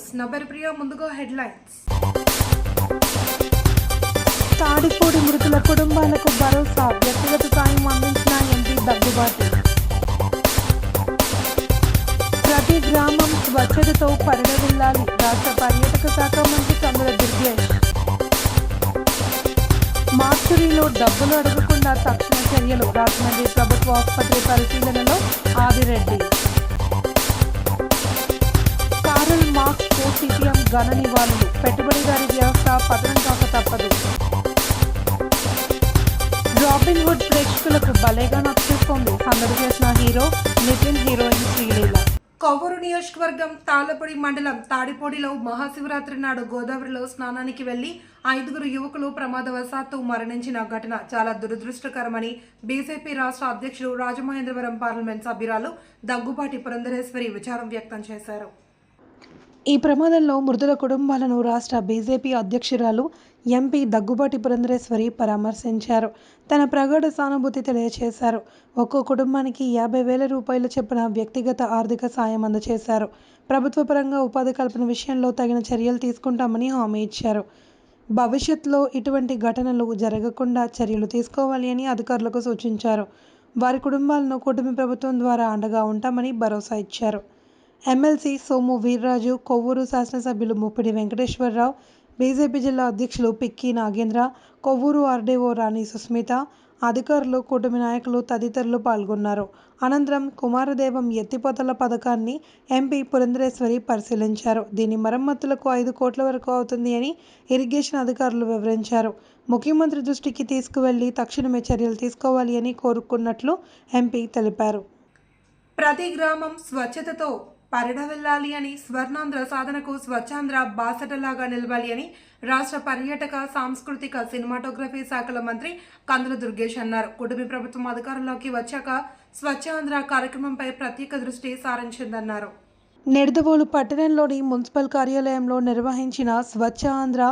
News number ప్రియ ముందుగా headlines. Tadipudi మృతుల కుటుంబాలకు భరోసా, వ్యక్తిగత సాయం అందించిన ఎంపీ దగ్గుబాటి. ప్రతి గ్రామం స్వచ్ఛతతో పరిణమిల్లాలి, రాష్ట్ర పర్యాటక శాఖ మంత్రి కందుల దుర్గేష్. మార్చురీలో డబ్బులు అడగకుండా తక్షణ చర్యలు, రాజమండ్రి ప్రభుత్వ ఆసుపత్రి పరిశీలనలో ఆదిరెడ్డి. కారల్ మార్క్స్ కు సిపిఎం ఘన నివాళులు, పెట్టుబడిదారీ వ్యవస్థ పతనం కాక తప్పదు. రాబిన్ హుడ్ ప్రేక్షకులకు భలేగా నచ్చేస్తోంది, సందడి చేసిన హీరో నితిన్, హీరోయిన్ శ్రీలీల. కొవ్వూరు నియోజకవర్గం తాళ్లపూడి మండలం తాడిపూడిలో మహాశివరాత్రి నాడు గోదావరిలో స్నానానికి వెళ్లి 5 యువకులు ప్రమాదవశాత్తు మరణించిన ఘటన చాలా దురదృష్టకరమని బీజేపీ రాష్ట్ర అధ్యక్షుడు రాజమహేంద్రవరం పార్లమెంట్ సభ్యురాలు దగ్గుబాటి పురంధరేశ్వరి విచారం వ్యక్తం చేశారు. ఈ ప్రమాదంలో మృతుల కుటుంబాలను రాష్ట్ర బీజేపీ అధ్యక్షురాలు ఎంపీ దగ్గుబాటి పురంధరేశ్వరి పరామర్శించారు. తన ప్రగాఢ సానుభూతి తెలియజేశారు. ఒక్కో కుటుంబానికి 50,000 రూపాయల చొప్పున వ్యక్తిగత ఆర్థిక సాయం అందజేశారు. ప్రభుత్వ పరంగా ఉపాధి కల్పన విషయంలో తగిన చర్యలు తీసుకుంటామని హామీ ఇచ్చారు. భవిష్యత్తులో ఇటువంటి ఘటనలు జరగకుండా చర్యలు తీసుకోవాలి అని అధికారులకు సూచించారు. వారి కుటుంబాలను కూటమి ప్రభుత్వం ద్వారా అండగా ఉంటామని భరోసా ఇచ్చారు. ఎమ్మెల్సీ సోము వీర్రాజు, కొవ్వూరు శాసనసభ్యులు ముప్పిడి వెంకటేశ్వరరావు, బీజేపీ జిల్లా అధ్యక్షులు పిక్కి నాగేంద్ర, కొవ్వూరు ఆర్డీఓ రాణి సుస్మిత, అధికారులు, కూటమి నాయకులు తదితరులు పాల్గొన్నారు. అనంతరం కుమారదేవం ఎత్తిపోతల పథకాన్ని ఎంపీ పురంధరేశ్వరి పరిశీలించారు. దీని మరమ్మతులకు 5 కోట్ల వరకు అవుతుంది అని ఇరిగేషన్ అధికారులు వివరించారు. ముఖ్యమంత్రి దృష్టికి తీసుకువెళ్లి తక్షణమే చర్యలు తీసుకోవాలి అని కోరుకున్నట్లు ఎంపీ తెలిపారు. ప్రతి గ్రామం స్వచ్ఛతతో పరిణమిల్లాలి అని, స్వర్ణాంధ్ర సాధనకు స్వచ్ఛాంధ్ర బాసటలాగా నిలవాలి అని రాష్ట్ర పర్యాటక, సాంస్కృతిక, సినిమాటోగ్రఫీ శాఖల మంత్రి కందుల దుర్గేష్ అన్నారు. కూటమి ప్రభుత్వం అధికారంలోకి వచ్చాక స్వచ్ఛాంధ్ర కార్యక్రమంపై ప్రత్యేక దృష్టి సారించిందన్నారు. నిడదవోలు పట్టణంలోని మున్సిపల్ కార్యాలయంలో నిర్వహించిన స్వచ్ఛ ఆంధ్ర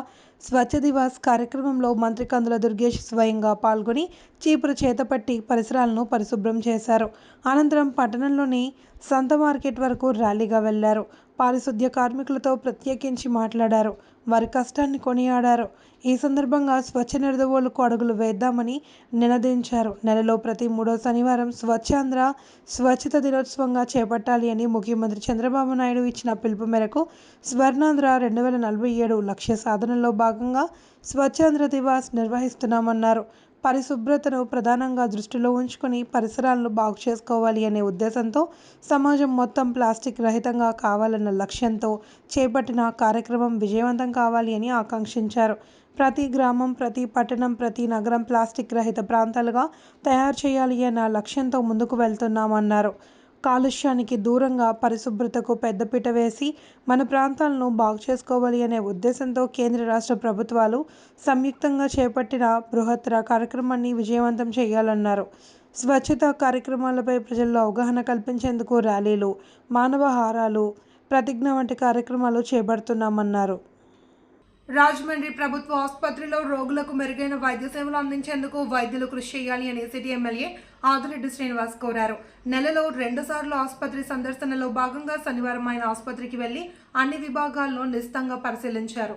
స్వచ్ఛ దివాస్ కార్యక్రమంలో మంత్రి కందుల దుర్గేష్ స్వయంగా పాల్గొని చీపురు చేతపట్టి పరిసరాలను పరిశుభ్రం చేశారు. అనంతరం పట్టణంలోని సంత మార్కెట్ వరకు ర్యాలీగా వెళ్లారు. పారిశుద్ధ్య కార్మికులతో ప్రత్యేకించి మాట్లాడారు. వారి కష్టాన్ని కొనియాడారు. ఈ సందర్భంగా స్వచ్ఛ నిడదవోలుకు అడుగులు వేద్దామని నినదించారు. నెలలో ప్రతి 3వ శనివారం స్వచ్ఛాంధ్ర స్వచ్ఛత దినోత్సవంగా చేపట్టాలి అని ముఖ్యమంత్రి చంద్రబాబు నాయుడు ఇచ్చిన పిలుపు మేరకు స్వర్ణాంధ్ర 2047 లక్ష్య సాధనలో భాగంగా స్వచ్ఛాంధ్ర దివాస్ నిర్వహిస్తున్నామన్నారు. పరిశుభ్రతను ప్రధానంగా దృష్టిలో ఉంచుకొని పరిసరాలను బాగు చేసుకోవాలి అనే ఉద్దేశంతో సమాజం మొత్తం ప్లాస్టిక్ రహితంగా కావాలన్న లక్ష్యంతో చేపట్టిన కార్యక్రమం విజయవంతం కావాలి అని ఆకాంక్షించారు. ప్రతి గ్రామం, ప్రతి పట్టణం, ప్రతి నగరం ప్లాస్టిక్ రహిత ప్రాంతాలుగా తయారు చేయాలి అన్న లక్ష్యంతో ముందుకు వెళ్తున్నామన్నారు. కాలుష్యానికి దూరంగా పరిశుభ్రతకు పెద్దపీట వేసి మన ప్రాంతాలను బాగు చేసుకోవాలి అనే ఉద్దేశంతో కేంద్ర, రాష్ట్ర ప్రభుత్వాలు సంయుక్తంగా చేపట్టిన బృహత్తర కార్యక్రమాన్ని విజయవంతం చేయాలన్నారు. స్వచ్ఛత కార్యక్రమాలపై ప్రజల్లో అవగాహన కల్పించేందుకు ర్యాలీలు, మానవహారాలు, ప్రతిజ్ఞ వంటి కార్యక్రమాలు చేపడుతున్నామన్నారు. రాజమండ్రి ప్రభుత్వ ఆసుపత్రిలో రోగులకు మెరుగైన వైద్య సేవలు అందించేందుకు వైద్యులు కృషి చేయాలి అని సిటీ ఎమ్మెల్యే ఆదిరెడ్డి శ్రీనివాస్ కోరారు. నెలలో 2 సార్లు ఆసుపత్రి సందర్శనలో భాగంగా శనివారం ఆయన ఆసుపత్రికి వెళ్లి అన్ని విభాగాలను నిశితంగా పరిశీలించారు.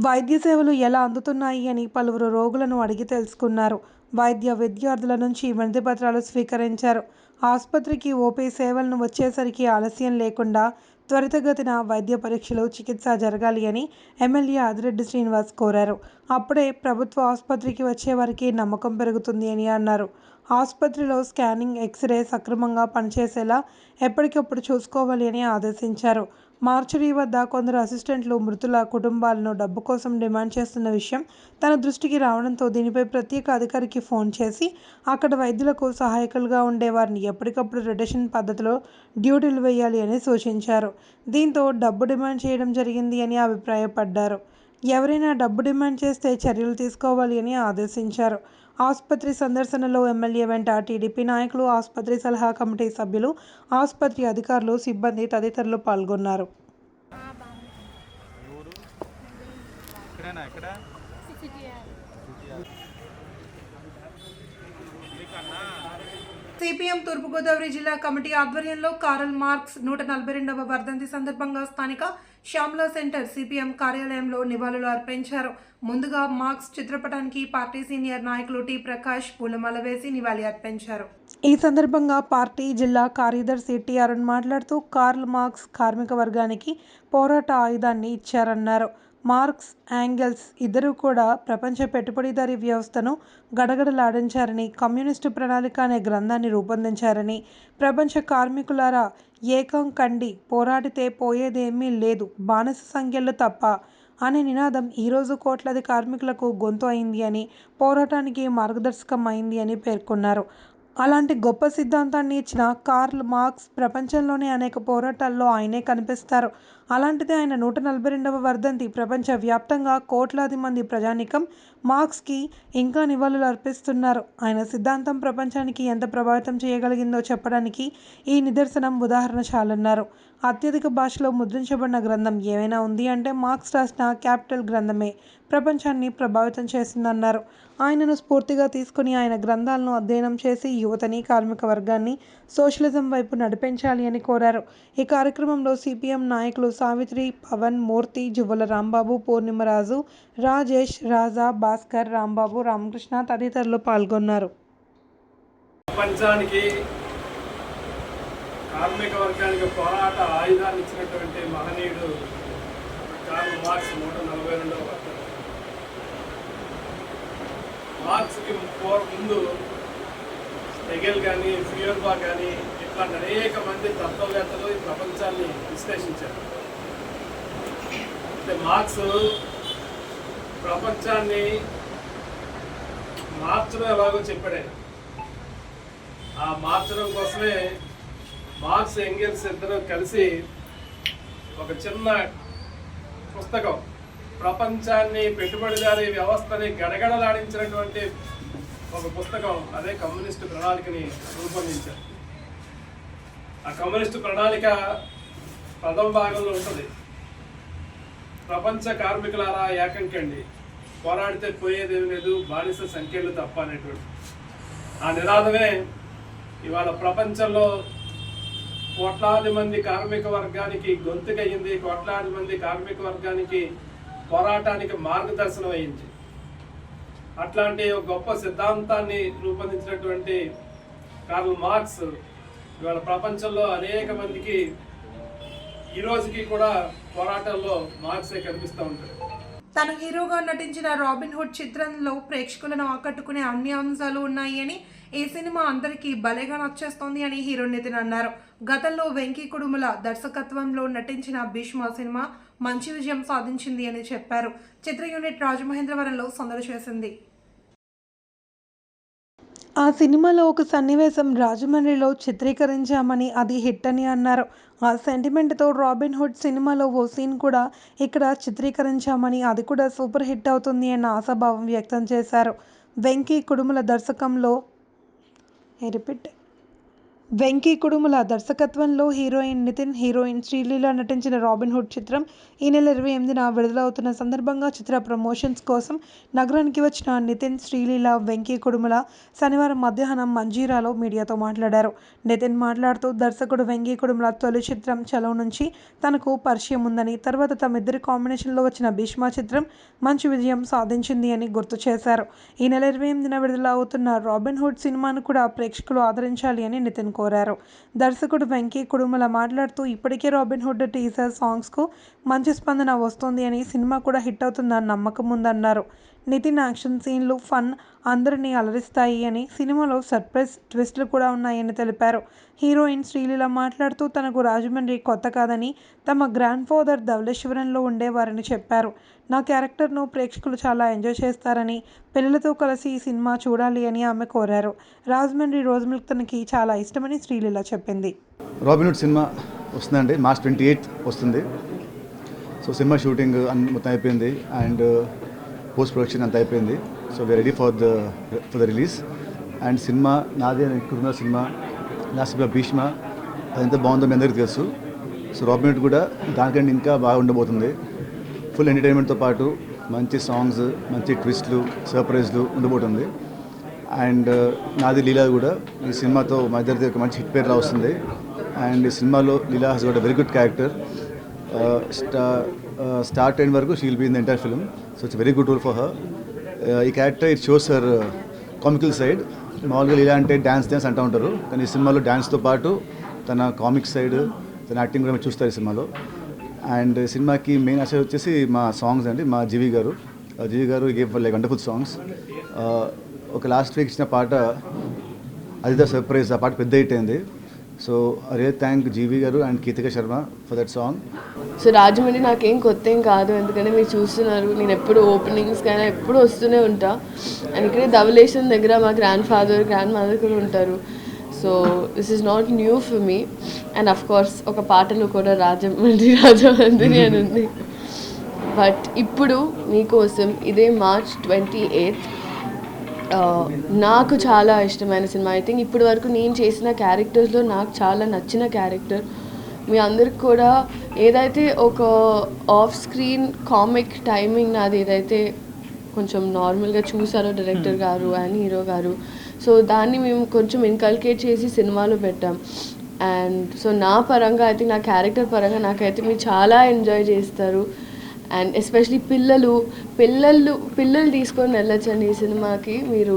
వైద్య సేవలు ఎలా అందుతున్నాయి అని పలువురు రోగులను అడిగి తెలుసుకున్నారు. వైద్య విద్యార్థుల నుంచి వినతి పత్రాలు స్వీకరించారు. ఆసుపత్రికి ఓపీ సేవలను వచ్చేసరికి ఆలస్యం లేకుండా త్వరితగతిన వైద్య పరీక్షలు, చికిత్స జరగాలి అని ఎమ్మెల్యే ఆదిరెడ్డి శ్రీనివాస్ కోరారు. అప్పుడే ప్రభుత్వ ఆసుపత్రికి వచ్చేవారికి నమ్మకం పెరుగుతుంది అని అన్నారు. ఆసుపత్రిలో స్కానింగ్, ఎక్స్రే సక్రమంగా పనిచేసేలా ఎప్పటికప్పుడు చూసుకోవాలి అని ఆదేశించారు. మార్చురీ వద్ద కొందరు అసిస్టెంట్లు మృతుల కుటుంబాలను డబ్బు కోసం డిమాండ్ చేస్తున్న విషయం తన దృష్టికి రావడంతో దీనిపై ప్రత్యేక అధికారికి ఫోన్ చేసి అక్కడ వైద్యులకు సహాయకులుగా ఉండే వారిని ఎప్పటికప్పుడు రొటేషన్ పద్ధతిలో డ్యూటీలు వేయాలి అని సూచించారు. దీంతో డబ్బు డిమాండ్ చేయడం జరిగింది అని అభిప్రాయపడ్డారు. ఎవరైనా డబ్బు డిమాండ్ చేస్తే చర్యలు తీసుకోవాలి అని ఆదేశించారు. ఆసుపత్రి సందర్శనలో ఎమ్మెల్యే వెంట టీడీపీ నాయకులు, ఆసుపత్రి సలహా కమిటీ సభ్యులు, ఆసుపత్రి అధికారులు, సిబ్బంది తదితరులు పాల్గొన్నారు. సిపిఎం తూర్పుగోదావరి జిల్లా కమిటీ ఆధ్వర్యంలో కారల్ మార్క్స్ 142వ వర్ధంతి సందర్భంగా స్థానిక శ్యామ్లా సెంటర్ సిపిఎం కార్యాలయంలో నివాళులు అర్పించారు. ముందుగా మార్క్స్ చిత్రపటానికి పార్టీ సీనియర్ నాయకులు టి ప్రకాష్ పూలమాల వేసి నివాళి అర్పించారు. ఈ సందర్భంగా పార్టీ జిల్లా కార్యదర్శి టి అరుణ్ మాట్లాడుతూ కార్ల్ మార్క్స్ కార్మిక వర్గానికి పోరాట ఆయుధాన్ని ఇచ్చారన్నారు. మార్క్స్, యాంగెల్స్ ఇద్దరూ కూడా ప్రపంచ పెట్టుబడిదారీ వ్యవస్థను గడగడలాడించారని, కమ్యూనిస్టు ప్రణాళిక అనే గ్రంథాన్ని రూపొందించారని, ప్రపంచ కార్మికులారా ఏకం కండి, పోరాడితే పోయేదేమీ లేదు, బానిస సంఖ్యలు తప్ప అనే నినాదం ఈరోజు కోట్లాది కార్మికులకు గొంతు అయింది అని, పోరాటానికి మార్గదర్శకం అయింది అని పేర్కొన్నారు. అలాంటి గొప్ప సిద్ధాంతాన్ని ఇచ్చిన కార్ల్ మార్క్స్ ప్రపంచంలోని అనేక పోరాటాల్లో ఆయనే కనిపిస్తారు. అలాంటిది ఆయన 142వ వర్ధంతి ప్రపంచ వ్యాప్తంగా కోట్లాది మంది ప్రజానీకం మార్క్స్కి ఇంకా నివాళులు అర్పిస్తున్నారు. ఆయన సిద్ధాంతం ప్రపంచానికి ఎంత ప్రభావితం చేయగలిగిందో చెప్పడానికి ఈ నిదర్శనం ఉదాహరణ చాలన్నారు. అత్యధిక భాషలో ముద్రించబడిన గ్రంథం ఏమైనా ఉంది అంటే మార్క్స్ రాసిన క్యాపిటల్ గ్రంథమే ప్రపంచాన్ని ప్రభావితం చేసిందన్నారు. ఆయనను స్ఫూర్తిగా తీసుకుని ఆయన గ్రంథాలను అధ్యయనం చేసి యువతని, కార్మిక వర్గాన్ని సోషలిజం వైపు నడిపించాలి అని కోరారు. ఈ కార్యక్రమంలో సిపిఎం నాయకులు సావిత్రి, పవన్, మూర్తి, జువ్వల రాంబాబు, పూర్ణిమరాజు, రాజేష్, రాజా, భాస్కర్, రాంబాబు, రామకృష్ణ తదితరులు పాల్గొన్నారు. ప్రపంచానికి కార్మిక వర్గానికి పోరాట ఆయుధాన్ని ఇచ్చినటువంటి మహనీయుడు కార్ల్ మార్క్స్ 142వ వర్ధంతి. మార్క్స్కి ముందు హెగెల్ కానీ, ఫియోర్బా కానీ ఇట్లాంటి అనేక మంది తత్వవేత్తలు ఈ ప్రపంచాన్ని విశ్లేషించారు. అంటే మార్క్స్ ప్రపంచాన్ని మార్చడం ఎలాగో చెప్పాడే. ఆ మార్చడం కోసమే మార్క్స్, ఎంగెల్స్ ఇద్దరు కలిసి ఒక చిన్న పుస్తకం, ప్రపంచాన్ని పెట్టుబడిదారీ వ్యవస్థని గడగడలాడించినటువంటి ఒక పుస్తకం, అదే కమ్యూనిస్టు ప్రణాళికని రూపొందించారు. ఆ కమ్యూనిస్టు ప్రణాళిక ప్రథమ భాగంలో ఉంటుంది. ప్రపంచ కార్మికులారా ఏకం కండి, పోరాడితే పోయేదేమి లేదు, బానిస సంఖ్యలు తప్ప అనేటువంటి ఆ నినాదమే ఇవాళ ప్రపంచంలో కోట్లాది మంది కార్మిక వర్గానికి గొంతుకయ్యింది. కోట్లాది మంది కార్మిక వర్గానికి పోరాటానికి మార్గదర్శనం అయింది. అట్లాంటి ఒక గొప్ప సిద్ధాంతాన్ని రూపొందించినటువంటి కార్ల్ మార్క్స్ ఇవాళ ప్రపంచంలో అనేక మందికి ఈ రోజుకి కూడా పోరాటంలో మార్క్సే కనిపిస్తూ ఉంటాడు. తను హీరోగా నటించిన రాబిన్ హుడ్ చిత్రంలో ప్రేక్షకులను ఆకట్టుకునే అన్ని అంశాలు ఉన్నాయి అని, ఈ సినిమా అందరికీ భలేగా నచ్చేస్తోంది అని హీరో నితిన్ అన్నారు. గతంలో వెంకీ కుడుముల దర్శకత్వంలో నటించిన భీష్మ సినిమా మంచి విజయం సాధించింది అని చెప్పారు. చిత్ర యూనిట్ రాజమహేంద్రవరంలో సందడి చేసింది. ఆ సినిమాలో ఒక సన్నివేశం రాజమండ్రిలో చిత్రీకరించామని, అది హిట్ అని అన్నారు. ఆ సెంటిమెంట్తో రాబిన్ హుడ్ సినిమాలో ఓ సీన్ కూడా ఇక్కడ చిత్రీకరించామని, అది కూడా సూపర్ హిట్ అవుతుంది అన్న ఆశాభావం వ్యక్తం చేశారు. వెంకీ కుడుముల దర్శకత్వంలో హీరోయిన్ నితిన్, హీరోయిన్ శ్రీలీల నటించిన రాబిన్ హుడ్ చిత్రం ఈ నెల 28న విడుదలవుతున్న సందర్భంగా చిత్ర ప్రమోషన్స్ కోసం నగరానికి వచ్చిన నితిన్, శ్రీలీల, వెంకీ కుడుముల శనివారం మధ్యాహ్నం మంజీరాలో మీడియాతో మాట్లాడారు. నితిన్ మాట్లాడుతూ దర్శకుడు వెంకీ కుడుముల తొలి చిత్రం చలో నుంచి తనకు పరిచయం ఉందని, తర్వాత తమిద్దరి కాంబినేషన్లో వచ్చిన భీష్మ చిత్రం మంచి విజయం సాధించింది అని గుర్తు చేశారు. ఈ నెల 28న విడుదల అవుతున్న రాబిన్ హుడ్ సినిమాను కూడా ప్రేక్షకులు ఆదరించాలి అని నితిన్ కోరారు. దర్శకుడు వెంకీ కుడుముల మాట్లాడుతూ ఇప్పటికే రాబిన్ హుడ్ టీజర్ సాంగ్స్కు మంచి స్పందన వస్తోంది అని, సినిమా కూడా హిట్ అవుతుందని నమ్మకం ఉందన్నారు. నితిన్ యాక్షన్ సీన్లు, ఫన్ అందరినీ అలరిస్తాయి అని, సినిమాలో సర్ప్రైజ్ ట్విస్టులు కూడా ఉన్నాయని తెలిపారు. హీరోయిన్ శ్రీలీల మాట్లాడుతూ తనకు రాజమండ్రి కొత్త కాదని, తమ గ్రాండ్ ఫాదర్ ధవళేశ్వరంలో ఉండేవారని చెప్పారు. నా క్యారెక్టర్ను ప్రేక్షకులు చాలా ఎంజాయ్ చేస్తారని, పిల్లలతో కలిసి ఈ సినిమా చూడాలి అని ఆమె కోరారు. రాజమండ్రి రోజ్ మిల్క్ తనకి చాలా ఇష్టమని శ్రీలీల చెప్పింది. రాబిన్ హుడ్ సినిమా వస్తుందండి, మార్చ్ 28 వస్తుంది. సో సినిమా షూటింగ్ మొత్తం అయిపోయింది అండ్ పోస్ట్ ప్రొడక్షన్ అంతా అయిపోయింది. So we're ready for the release. And cinema నాదే కుటుంబ సినిమా, నా సినిమా భీష్మ, అది ఎంత బాగుందో మీ అందరికీ తెలుసు. సో రాబిన్ హుడ్ కూడా దానికంటే ఇంకా బాగా ఉండబోతుంది. ఫుల్ ఎంటర్టైన్మెంట్తో పాటు మంచి సాంగ్స్, మంచి ట్విస్ట్లు, సర్ప్రైజ్లు ఉండబోతుంది. అండ్ నాది లీలా కూడా ఈ సినిమాతో మా ఇద్దరిది ఒక మంచి హిట్ పేరు వస్తుంది. అండ్ ఈ సినిమాలో Leela has got a very good character. Start end వరకు she will be in the entire film. So it's very good role for her. ఈ character it shows her comical side. మామూలుగా ఇలా అంటే డ్యాన్స్ అంటూ ఉంటారు, కానీ ఈ సినిమాలో డ్యాన్స్తో పాటు తన కామిక్ సైడ్, తన యాక్టింగ్ కూడా మీరు చూస్తారు ఈ సినిమాలో. అండ్ సినిమాకి మెయిన్ అసలు వచ్చేసి మా సాంగ్స్ అండి. మా జీవి గారు గేవ్ లైక్ వండర్ఫుల్ సాంగ్స్. ఒక లాస్ట్ వీక్ ఇచ్చిన పాట అది ద సర్ప్రైజ్, ఆ పాట పెద్ద హిట్ అయింది. సో రియల్ థ్యాంక్ జీవి గారు and Ketika Sharma for that song. So Rajahmundry నాకేం కొత్త ఏం కాదు, ఎందుకంటే మీరు చూస్తున్నారు నేను ఎప్పుడు ఓపెనింగ్స్ కైనా ఎప్పుడు వస్తూనే ఉంటా. అండ్ ఇక్కడే ధవళేశ్వరం దగ్గర మా గ్రాండ్ మదర్ కూడా ఉంటారు. So this is not new for me. And of course ఒక పాటలో కూడా రాజమండ్రి అని ఉంది. బట్ ఇప్పుడు మీకోసం ఇదే March 28 నాకు చాలా ఇష్టమైన సినిమా. ఐ థింక్ ఇప్పటి వరకు నేను చేసిన క్యారెక్టర్స్లో నాకు చాలా నచ్చిన క్యారెక్టర్. మీ అందరికి కూడా ఏదైతే ఒక ఆఫ్ స్క్రీన్ కామిక్ టైమింగ్ నాది ఏదైతే కొంచెం నార్మల్గా చూసారో డైరెక్టర్ గారు అండ్ హీరో గారు, సో దాన్ని మేము కొంచెం ఇన్కల్కేట్ చేసి సినిమాలో పెట్టాం. అండ్ సో నా పరంగా అయితే నా క్యారెక్టర్ పరంగా నాకైతే మీరు చాలా ఎంజాయ్ చేస్తారు. అండ్ ఎస్పెషలీ పిల్లలు తీసుకొని వెళ్ళొచ్చండి ఈ సినిమాకి. మీరు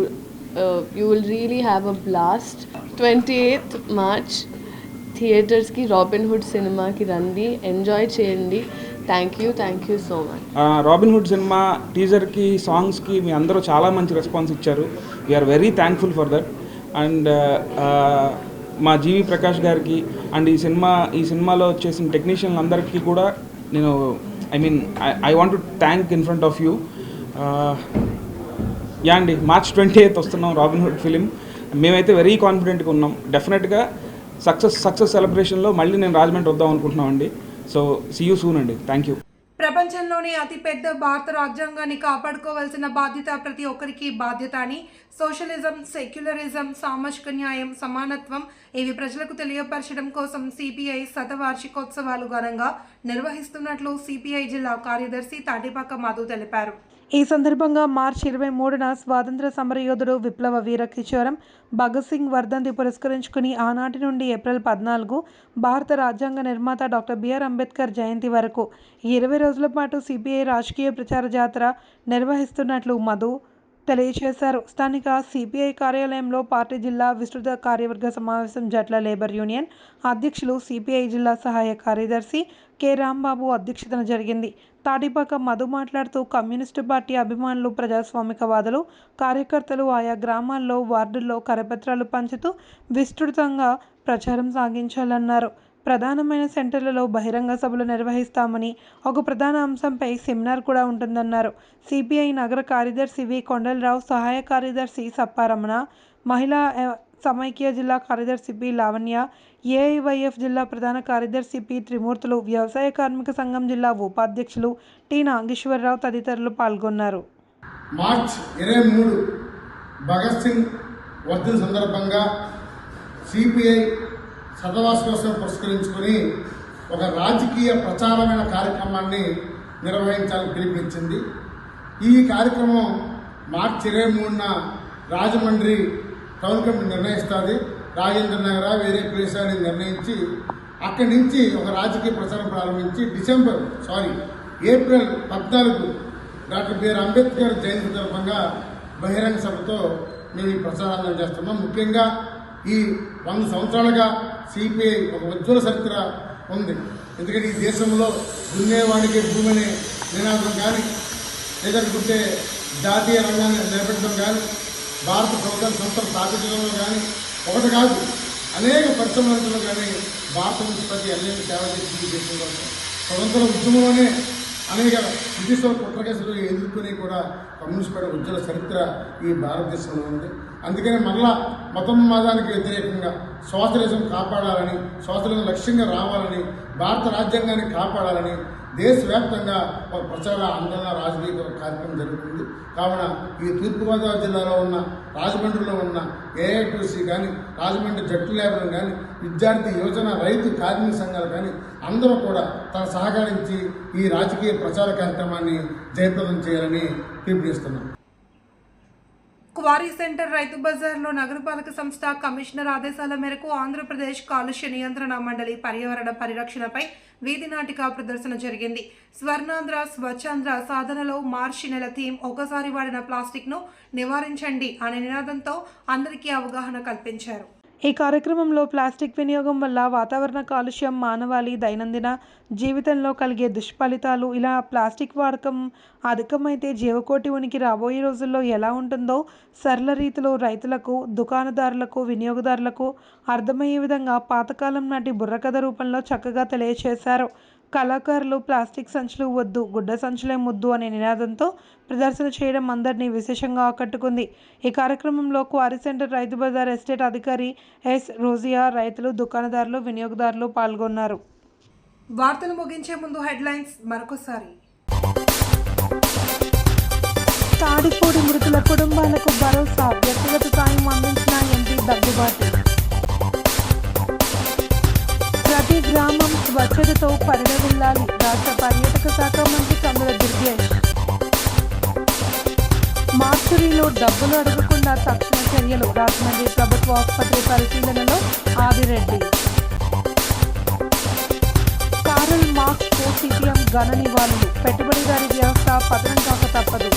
you will really have a blast. 28th March థియేటర్స్కి రాబిన్ హుడ్ సినిమాకి రండి, ఎంజాయ్ చేయండి. Thank you so much. Robin Hood సినిమా టీజర్కి, సాంగ్స్కి మీ అందరూ చాలా మంచి రెస్పాన్స్ ఇచ్చారు. We are very thankful for that. And మా జీవి ప్రకాష్ గారికి అండ్ ఈ సినిమాలో వచ్చేసిన టెక్నీషియన్లు అందరికీ కూడా నేను I want to thank in front of you. Yeah అండి, March 28 వస్తున్నాం రాబిన్ హుడ్ ఫిలిం. మేమైతే వెరీ కాన్ఫిడెంట్గా ఉన్నాం. డెఫినెట్గా సక్సెస్ సెలబ్రేషన్లో మళ్ళీ నేను రాజమండ్రి వద్దాం అనుకుంటున్నాం అండి. సో సీ యూ సూన్ అండి. Thank you. ప్రపంచంలోనే అతిపెద్ద భారత రాజ్యాంగాన్ని కాపాడుకోవాల్సిన బాధ్యత ప్రతి ఒక్కరికి బాధ్యత అని, సోషలిజం, సెక్యులరిజం, సామాజిక న్యాయం, సమానత్వం ఇవి ప్రజలకు తెలియపరచడం కోసం సిపిఐ శతవార్షికోత్సవాలు ఘనంగా నిర్వహిస్తున్నట్లు సిపిఐ జిల్లా కార్యదర్శి తాటిపాక మధు తెలిపారు. ఈ సందర్భంగా March 23న స్వాతంత్ర సమరయోధుడు విప్లవ వీర కిశోరం భగత్ సింగ్ వర్ధంతి పురస్కరించుకుని ఆనాటి నుండి ఏప్రిల్ 14 భారత రాజ్యాంగ నిర్మాత డాక్టర్ బిఆర్ అంబేద్కర్ జయంతి వరకు 20 రోజుల పాటు సిపిఐ రాజకీయ ప్రచార జాతర నిర్వహిస్తున్నట్లు మధు తెలియజేశారు. స్థానిక సిపిఐ కార్యాలయంలో పార్టీ జిల్లా విస్తృత కార్యవర్గ సమావేశం జట్ల లేబర్ యూనియన్ అధ్యక్షులు సిపిఐ జిల్లా సహాయ కార్యదర్శి కె రాంబాబు అధ్యక్షతన జరిగింది. తాటిపాక మధు మాట్లాడుతూ కమ్యూనిస్టు పార్టీ అభిమానులు, ప్రజాస్వామికవాదులు, కార్యకర్తలు ఆయా గ్రామాల్లో, వార్డుల్లో కరపత్రాలు పంచుతూ విస్తృతంగా ప్రచారం సాగించాలన్నారు. ప్రధానమైన సెంటర్లలో బహిరంగ సభలు నిర్వహిస్తామని, ఒక ప్రధాన అంశంపై సెమినార్ కూడా ఉంటుందన్నారు. సిపిఐ నగర కార్యదర్శి వి కొండలరావు, సహాయ కార్యదర్శి సప్పారమణ, మహిళా సమైక్య జిల్లా కార్యదర్శి పి లావణ్య, ఏఐవైఎఫ్ జిల్లా ప్రధాన కార్యదర్శి పి త్రిమూర్తులు, వ్యవసాయ కార్మిక సంఘం జిల్లా ఉపాధ్యక్షులు టి నాగేశ్వరరావు తదితరులు పాల్గొన్నారు. March 23 భగత్ సింగ్ వర్ధంతి సందర్భంగా సిపిఐ శతవార్షికోత్సవం పురస్కరించుకొని ఒక రాజకీయ ప్రచారమైన కార్యక్రమాన్ని నిర్వహించాలని పిలుపునిచ్చింది. ఈ కార్యక్రమం March 23న రాజమండ్రి టౌన్ కమిటీ నిర్ణయిస్తుంది. రాజేంద్ర నగర వేరే ప్లేస్ అని నిర్ణయించి అక్కడి నుంచి ఒక రాజకీయ ప్రచారం ప్రారంభించి ఏప్రిల్ 14 డాక్టర్ బిఆర్ అంబేద్కర్ జయంతి సందర్భంగా బహిరంగ సభతో మేము ఈ ప్రచారాన్ని చేస్తున్నాం. ముఖ్యంగా ఈ 100 సంవత్సరాలుగా సిపిఐ ఒక ఉజ్వల చరిత్ర ఉంది. ఎందుకంటే ఈ దేశంలో దున్నేవాడికి భూమి అనే నినాదం కానీ, లేదంటే జాతీయ రంగాన్ని నిలబెట్టడం కానీ, భారత ప్రభుత్వం సంస్థలు స్థాపించడంలో కానీ, ఒకటి కాదు అనేక పరిశ్రమలు కానీ భారత ప్రతి అనేక సేవ చేసి ఈ దేశంలో స్వతంత్ర ఉద్యమంలోనే అనేక బ్రిటిష్ కుట్రకేసులు ఎదుర్కొని కూడా కమ్యూనిస్ట్ పార్టీ ఉజ్వల చరిత్ర ఈ భారతదేశంలో ఉంది. అందుకని మరలా మతానికి వ్యతిరేకంగా సోషలిజం కాపాడాలని, సోషలిజం లక్ష్యంగా రావాలని, భారత రాజ్యాంగాన్ని కాపాడాలని దేశవ్యాప్తంగా ఒక ప్రచార ఆందోళన రాజకీయ కార్యక్రమం జరుగుతుంది. కావున ఈ తూర్పుగోదావరి జిల్లాలో ఉన్న రాజమండ్రిలో ఉన్న ఏఐటీసీ కానీ, రాజమండ్రి జట్టు లేబర్ కానీ, విద్యార్థి యువజన రైతు కార్మిక సంఘాలు కానీ అందరూ కూడా తన సహకరించి ఈ రాజకీయ ప్రచార కార్యక్రమాన్ని జయప్రదం చేయాలని పిలుపునిస్తున్నాం. క్వారీ సెంటర్ రైతు బజార్లో నగరపాలక సంస్థ కమిషనర్ ఆదేశాల మేరకు ఆంధ్రప్రదేశ్ కాలుష్య నియంత్రణ మండలి పర్యావరణ పరిరక్షణపై వీధి నాటిక ప్రదర్శన జరిగింది. స్వర్ణాంధ్ర స్వచ్ఛాంధ్ర సాధనలో మార్చి నెల థీమ్ ఒకసారి వాడిన ప్లాస్టిక్ను నివారించండి అనే నినాదంతో అందరికీ అవగాహన కల్పించారు. ఈ కార్యక్రమంలో ప్లాస్టిక్ వినియోగం వల్ల వాతావరణ కాలుష్యం, మానవాళి దైనందిన జీవితంలో కలిగే దుష్ఫలితాలు, ఇలా ప్లాస్టిక్ వాడకం అధికమైతే జీవకోటి ఉనికి రాబోయే రోజుల్లో ఎలా ఉంటుందో సరళ రీతిలో రైతులకు, దుకాణదారులకు, వినియోగదారులకు అర్థమయ్యే విధంగా పాతకాలం నాటి బుర్రకథ రూపంలో చక్కగా తెలియజేశారు. కళాకారులు ప్లాస్టిక్ సంచులు వద్దు, గుడ్డ సంచులే ముద్దు అనే నినాదంతో ప్రదర్శన చేయడం అందరినీ విశేషంగా ఆకట్టుకుంది. ఈ కార్యక్రమంలో quarry centre Rythu Bazar estate అధికారి ఎస్ రోజియా, రైతులు, దుకాణదారులు, వినియోగదారులు పాల్గొన్నారు. వార్తలు ముగించే ముందు హెడ్లైన్స్ మరొకసారి. తాడిపూడి మృతుల కుటుంబాలకు భరోసా, వ్యక్తిగత సాయం అందించిన ఎంపీ దగ్గుబాటి. ప్రతి గ్రామం స్వచ్ఛతతో పరిడవిల్లాలి, రాష్ట్ర పర్యాటక శాఖ మంత్రి కందుల దుర్గేష్. మార్చురీలో డబ్బులు అడగకుండా తక్షణ చర్యలు, రాజమండ్రి ప్రభుత్వ ఆసుపత్రి పరిశీలనలో ఆదిరెడ్డి. కారల్ మార్క్స్కు సిపిఎం ఘన నివాళులు, పెట్టుబడిదారీ వ్యవస్థ పతనం కాక తప్పదు.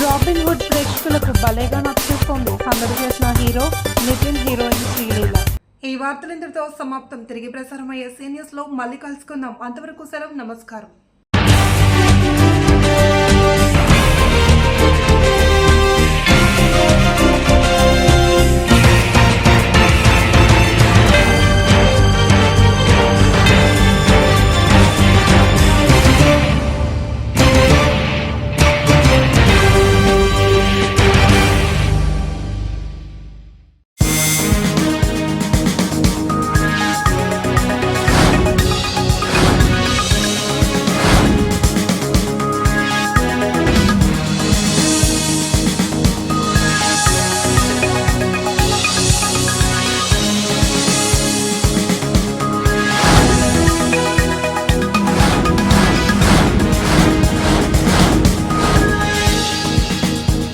రాబిన్ హుడ్ ప్రేక్షకులకు భలేగా నచ్చేస్తోంది, సందడి చేసిన హీరో నితిన్, హీరోయిన్ శ్రీలీల. ఈ వార్తలు ఇంతటితో సమాప్తం. తిరిగి ప్రసారమయ్యే సీనియర్స్ లో మళ్ళీ కలుసుకుందాం. అంతవరకు సెలవు, నమస్కారం.